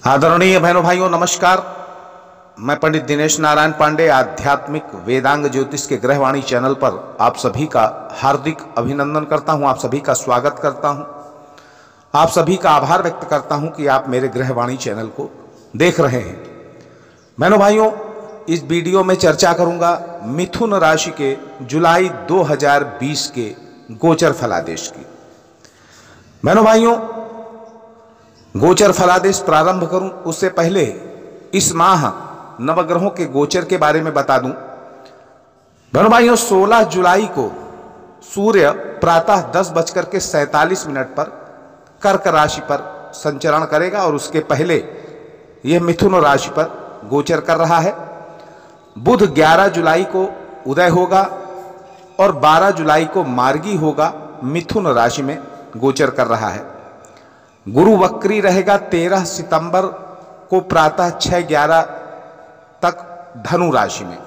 आदरणीय बहनों भाइयों नमस्कार। मैं पंडित दिनेश नारायण पांडे आध्यात्मिक वेदांग ज्योतिष के ग्रहवाणी चैनल पर आप सभी का हार्दिक अभिनंदन करता हूं, आप सभी का स्वागत करता हूं, आप सभी का आभार व्यक्त करता हूं कि आप मेरे ग्रहवाणी चैनल को देख रहे हैं। बहनों भाइयों, इस वीडियो में चर्चा करूंगा मिथुन राशि के जुलाई 2020 के गोचर फलादेश की। बहनों भाइयों, गोचर फलादेश प्रारंभ करूं उससे पहले इस माह नवग्रहों के गोचर के बारे में बता दूं। बहनों भाइयों, 16 जुलाई को सूर्य प्रातः 10:47 पर कर्क राशि पर संचरण करेगा और उसके पहले यह मिथुन राशि पर गोचर कर रहा है। बुध 11 जुलाई को उदय होगा और 12 जुलाई को मार्गी होगा, मिथुन राशि में गोचर कर रहा है। गुरु वक्री रहेगा 13 सितंबर को प्रातः 6:11 तक धनु राशि में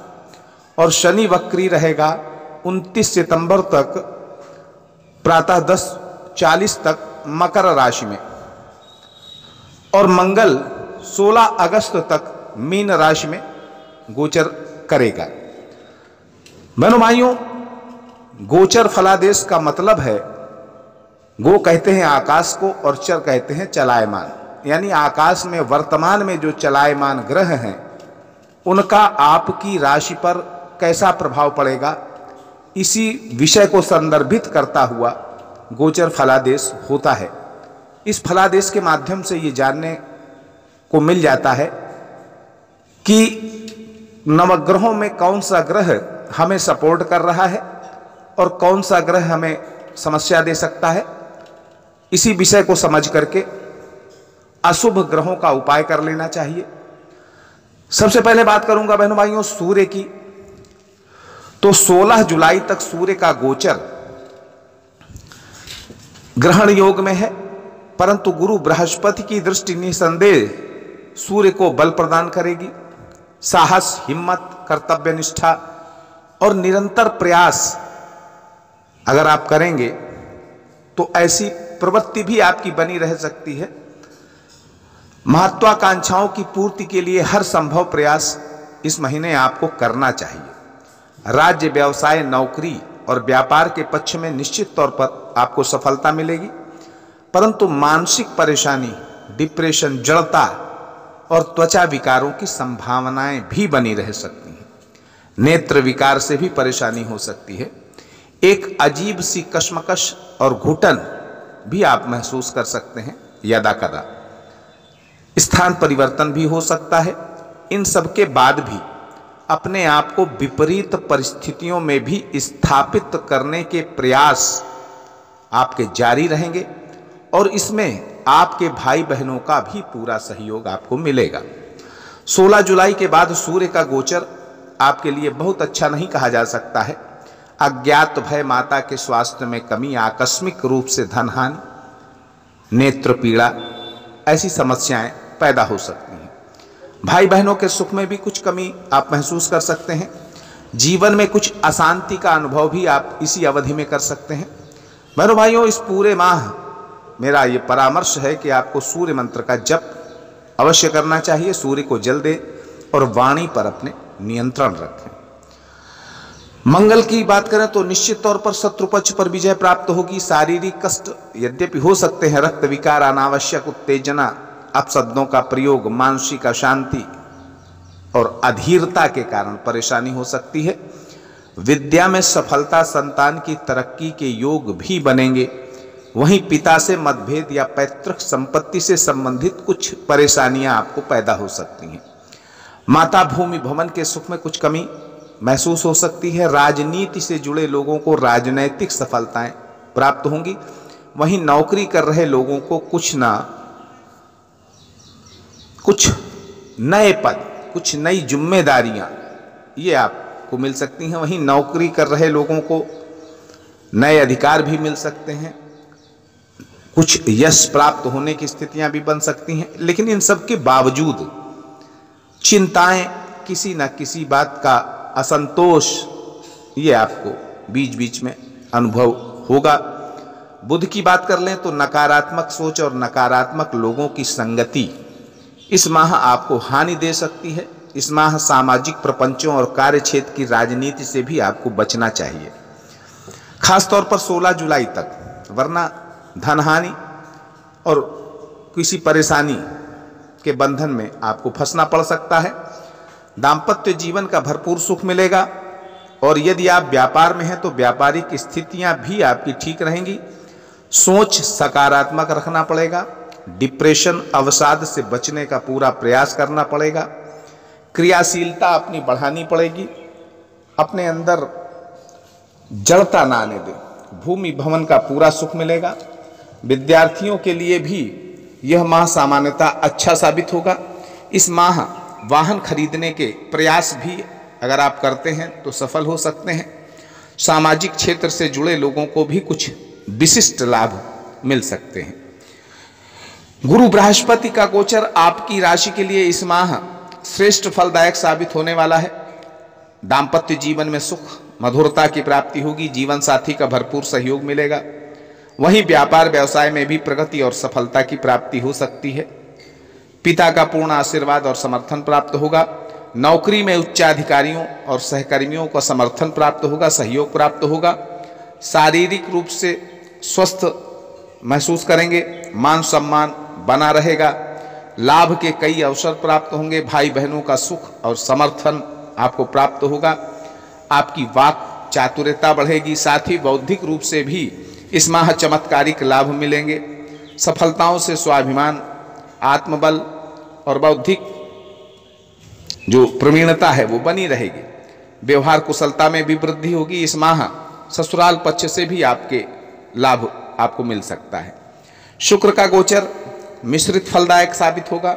और शनि वक्री रहेगा 29 सितंबर तक प्रातः 10:40 तक मकर राशि में और मंगल 16 अगस्त तक मीन राशि में गोचर करेगा। बहनों भाइयों, गोचर फलादेश का मतलब है, गो कहते हैं आकाश को और चर कहते हैं चलायमान, यानी आकाश में वर्तमान में जो चलायमान ग्रह हैं उनका आपकी राशि पर कैसा प्रभाव पड़ेगा, इसी विषय को संदर्भित करता हुआ गोचर फलादेश होता है। इस फलादेश के माध्यम से ये जानने को मिल जाता है कि नवग्रहों में कौन सा ग्रह हमें सपोर्ट कर रहा है और कौन सा ग्रह हमें समस्या दे सकता है। इसी विषय को समझ करके अशुभ ग्रहों का उपाय कर लेना चाहिए। सबसे पहले बात करूंगा बहनों भाइयों सूर्य की। तो 16 जुलाई तक सूर्य का गोचर ग्रहण योग में है, परंतु गुरु बृहस्पति की दृष्टि निसंदेह सूर्य को बल प्रदान करेगी। साहस, हिम्मत, कर्तव्य निष्ठा और निरंतर प्रयास अगर आप करेंगे तो ऐसी प्रवृत्ति भी आपकी बनी रह सकती है। महत्वाकांक्षाओं की पूर्ति के लिए हर संभव प्रयास इस महीने आपको करना चाहिए। राज्य, व्यवसाय, नौकरी और व्यापार के पक्ष में निश्चित तौर पर आपको सफलता मिलेगी, परंतु मानसिक परेशानी, डिप्रेशन, जड़ता और त्वचा विकारों की संभावनाएं भी बनी रह सकती हैं। नेत्र विकार से भी परेशानी हो सकती है। एक अजीब सी कश्मकश और घुटन भी आप महसूस कर सकते हैं यदा कदा। स्थान परिवर्तन भी हो सकता है। इन सब के बाद भी अपने आप को विपरीत परिस्थितियों में भी स्थापित करने के प्रयास आपके जारी रहेंगे और इसमें आपके भाई बहनों का भी पूरा सहयोग आपको मिलेगा। 16 जुलाई के बाद सूर्य का गोचर आपके लिए बहुत अच्छा नहीं कहा जा सकता है। अज्ञात भय, माता के स्वास्थ्य में कमी, आकस्मिक रूप से धनहानि, नेत्र पीड़ा, ऐसी समस्याएं पैदा हो सकती हैं। भाई बहनों के सुख में भी कुछ कमी आप महसूस कर सकते हैं। जीवन में कुछ अशांति का अनुभव भी आप इसी अवधि में कर सकते हैं। बहनों भाइयों, इस पूरे माह मेरा ये परामर्श है कि आपको सूर्य मंत्र का जप अवश्य करना चाहिए। सूर्य को जल दें और वाणी पर अपने नियंत्रण रखें। मंगल की बात करें तो निश्चित तौर पर शत्रु पक्ष पर विजय प्राप्त होगी। शारीरिक कष्ट यद्यपि हो सकते हैं, रक्त विकार, अनावश्यक उत्तेजना, अपशब्दों का प्रयोग, मानसिक अशांति और अधीरता के कारण परेशानी हो सकती है। विद्या में सफलता, संतान की तरक्की के योग भी बनेंगे। वहीं पिता से मतभेद या पैतृक संपत्ति से संबंधित कुछ परेशानियां आपको पैदा हो सकती हैं। माता, भूमि, भवन के सुख में कुछ कमी महसूस हो सकती है। राजनीति से जुड़े लोगों को राजनैतिक सफलताएं प्राप्त होंगी। वहीं नौकरी कर रहे लोगों को कुछ नए पद, कुछ नई जिम्मेदारियां ये आपको मिल सकती हैं। वहीं नौकरी कर रहे लोगों को नए अधिकार भी मिल सकते हैं। कुछ यश प्राप्त होने की स्थितियां भी बन सकती हैं। लेकिन इन सब के बावजूद चिंताएं, किसी न किसी बात का असंतोष ये आपको बीच बीच में अनुभव होगा। बुध की बात कर लें तो नकारात्मक सोच और नकारात्मक लोगों की संगति इस माह आपको हानि दे सकती है। इस माह सामाजिक प्रपंचों और कार्य क्षेत्र की राजनीति से भी आपको बचना चाहिए, खासतौर पर 16 जुलाई तक, वरना धन हानि और किसी परेशानी के बंधन में आपको फंसना पड़ सकता है। दाम्पत्य जीवन का भरपूर सुख मिलेगा और यदि आप व्यापार में हैं तो व्यापारिक स्थितियां भी आपकी ठीक रहेंगी। सोच सकारात्मक रखना पड़ेगा। डिप्रेशन, अवसाद से बचने का पूरा प्रयास करना पड़ेगा। क्रियाशीलता अपनी बढ़ानी पड़ेगी। अपने अंदर जड़ता ना आने दें। भूमि भवन का पूरा सुख मिलेगा। विद्यार्थियों के लिए भी यह माह सामान्यतः अच्छा साबित होगा। इस माह वाहन खरीदने के प्रयास भी अगर आप करते हैं तो सफल हो सकते हैं। सामाजिक क्षेत्र से जुड़े लोगों को भी कुछ विशिष्ट लाभ मिल सकते हैं। गुरु बृहस्पति का गोचर आपकी राशि के लिए इस माह श्रेष्ठ फलदायक साबित होने वाला है। दाम्पत्य जीवन में सुख, मधुरता की प्राप्ति होगी। जीवन साथी का भरपूर सहयोग मिलेगा। वहीं व्यापार व्यवसाय में भी प्रगति और सफलता की प्राप्ति हो सकती है। पिता का पूर्ण आशीर्वाद और समर्थन प्राप्त होगा। नौकरी में उच्चाधिकारियों और सहकर्मियों का समर्थन प्राप्त होगा, सहयोग प्राप्त होगा। शारीरिक रूप से स्वस्थ महसूस करेंगे। मान सम्मान बना रहेगा। लाभ के कई अवसर प्राप्त होंगे। भाई बहनों का सुख और समर्थन आपको प्राप्त होगा। आपकी वाक चातुर्यता बढ़ेगी। साथ ही बौद्धिक रूप से भी इस माह चमत्कारिक लाभ मिलेंगे। सफलताओं से स्वाभिमान, आत्मबल और बौद्धिक जो प्रवीणता है वो बनी रहेगी। व्यवहार कुशलता में भी वृद्धि होगी। इस माह ससुराल पक्ष से भी आपके लाभ आपको मिल सकता है। शुक्र का गोचर मिश्रित फलदायक साबित होगा।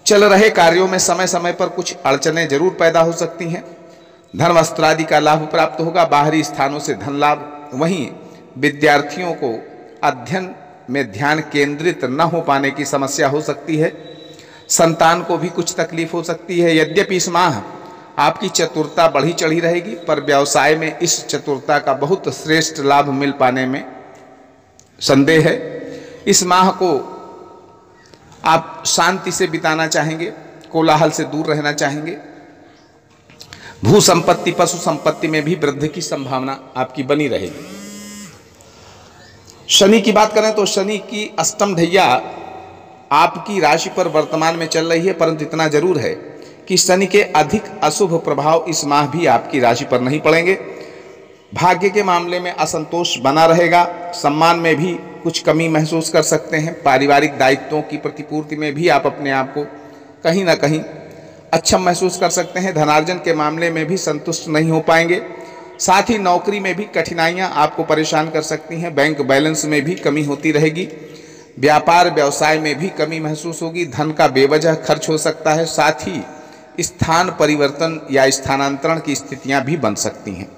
चल रहे कार्यों में समय समय पर कुछ अड़चनें जरूर पैदा हो सकती हैं। धन वस्त्र आदि का लाभ प्राप्त होगा। बाहरी स्थानों से धन लाभ। वहीं विद्यार्थियों को अध्ययन में ध्यान केंद्रित न हो पाने की समस्या हो सकती है। संतान को भी कुछ तकलीफ हो सकती है। यद्यपि इस माह आपकी चतुरता बढ़ी चढ़ी रहेगी, पर व्यवसाय में इस चतुरता का बहुत श्रेष्ठ लाभ मिल पाने में संदेह है। इस माह को आप शांति से बिताना चाहेंगे, कोलाहल से दूर रहना चाहेंगे। भू संपत्ति, पशु संपत्ति में भी वृद्धि की संभावना आपकी बनी रहेगी। शनि की बात करें तो शनि की अष्टम ढैया आपकी राशि पर वर्तमान में चल रही है, परंतु इतना जरूर है कि शनि के अधिक अशुभ प्रभाव इस माह भी आपकी राशि पर नहीं पड़ेंगे। भाग्य के मामले में असंतोष बना रहेगा। सम्मान में भी कुछ कमी महसूस कर सकते हैं। पारिवारिक दायित्वों की प्रतिपूर्ति में भी आप अपने आप को कहीं ना कहीं अक्षम महसूस कर सकते हैं। धनार्जन के मामले में भी संतुष्ट नहीं हो पाएंगे। साथ ही नौकरी में भी कठिनाइयां आपको परेशान कर सकती हैं। बैंक बैलेंस में भी कमी होती रहेगी। व्यापार व्यवसाय में भी कमी महसूस होगी। धन का बेवजह खर्च हो सकता है। साथ ही स्थान परिवर्तन या स्थानांतरण की स्थितियां भी बन सकती हैं।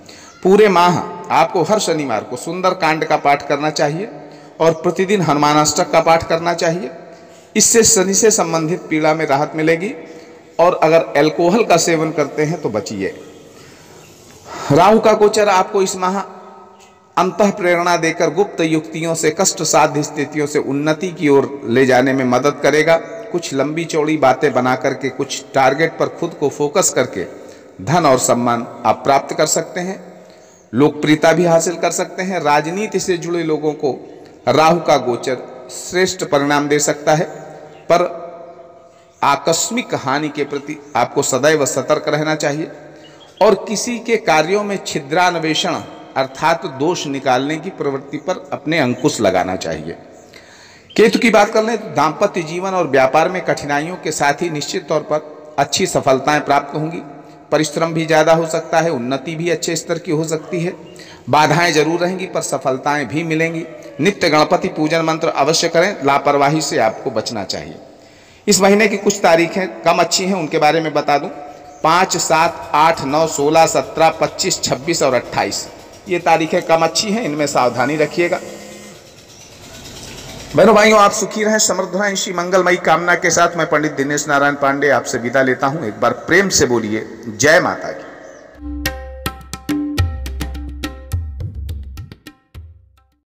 पूरे माह आपको हर शनिवार को सुंदर कांड का पाठ करना चाहिए और प्रतिदिन हनुमानाष्टक का पाठ करना चाहिए। इससे शनि से संबंधित पीड़ा में राहत मिलेगी। और अगर अल्कोहल का सेवन करते हैं तो बचिए। राहु का गोचर आपको इस माह अंतः प्रेरणा देकर गुप्त युक्तियों से कष्ट साध्य स्थितियों से उन्नति की ओर ले जाने में मदद करेगा। कुछ लंबी चौड़ी बातें बना करके, कुछ टारगेट पर खुद को फोकस करके धन और सम्मान आप प्राप्त कर सकते हैं। लोकप्रियता भी हासिल कर सकते हैं। राजनीति से जुड़े लोगों को राहु का गोचर श्रेष्ठ परिणाम दे सकता है, पर आकस्मिक हानि के प्रति आपको सदैव सतर्क रहना चाहिए और किसी के कार्यों में छिद्रान्वेषण अर्थात दोष निकालने की प्रवृत्ति पर अपने अंकुश लगाना चाहिए। केतु की बात कर लें तो दाम्पत्य जीवन और व्यापार में कठिनाइयों के साथ ही निश्चित तौर पर अच्छी सफलताएं प्राप्त होंगी। परिश्रम भी ज़्यादा हो सकता है। उन्नति भी अच्छे स्तर की हो सकती है। बाधाएं जरूर रहेंगी पर सफलताएं भी मिलेंगी। नित्य गणपति पूजन मंत्र अवश्य करें। लापरवाही से आपको बचना चाहिए। इस महीने की कुछ तारीखें कम अच्छी हैं, उनके बारे में बता दूं। 5, 7, 8, 9, 16, 17, 25, 26 और 28 ये तारीखें कम अच्छी हैं, इनमें सावधानी रखिएगा। बहनों भाइयों, आप सुखी रहें, समृद्ध रहें। इसी मंगलमयी कामना के साथ मैं पंडित दिनेश नारायण पांडे आपसे विदा लेता हूं। एक बार प्रेम से बोलिए जय माता की।